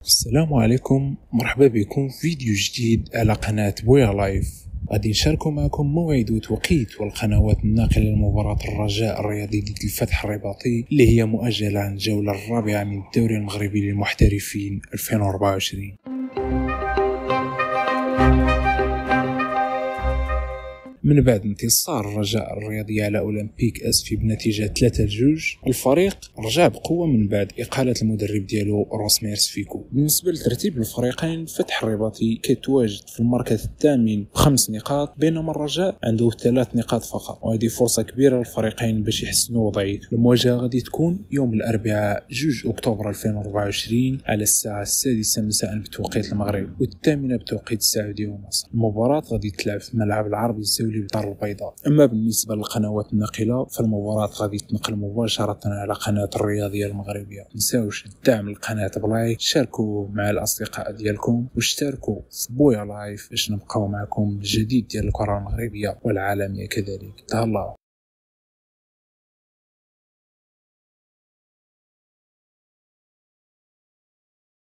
السلام عليكم، مرحبا بكم في فيديو جديد على قناة بويا لايف. غادي نشاركوا معكم موعد وتوقيت والقنوات الناقلة لمباراة الرجاء الرياضي ضد الفتح الرباطي اللي هي مؤجلة عن الجولة الرابعة من الدوري المغربي للمحترفين 2024. من بعد انتصار الرجاء الرياضي على أولمبيك أسفي بنتيجة 3-2، الفريق رجع بقوة من بعد إقالة المدرب ديالو روسمير سفيكو. بالنسبة لترتيب الفريقين، فتح الرباطي كيتواجد في المركز الثامن ب5 نقاط، بينما الرجاء عنده 3 نقاط فقط، وهذه فرصة كبيرة للفريقين باش يحسنوا وضعيتهم. المواجهة غادي تكون يوم الأربعاء 2 أكتوبر 2024 على الساعة 6 مساء بتوقيت المغرب و8 بتوقيت السعودية ومصر. المباراة غادي تلعب في ملعب العربي الزولي بالدار البيضاء. اما بالنسبه للقنوات الناقله فالمباراه غادي تنقل مباشره على قناه الرياضيه المغربيه. متنساوش دعم القناه بلايك، شاركوا مع الاصدقاء ديالكم واشتركوا في بويا لايف باش نبقاو معكم الجديد ديال الكره المغربيه والعالميه كذلك. تهلاو.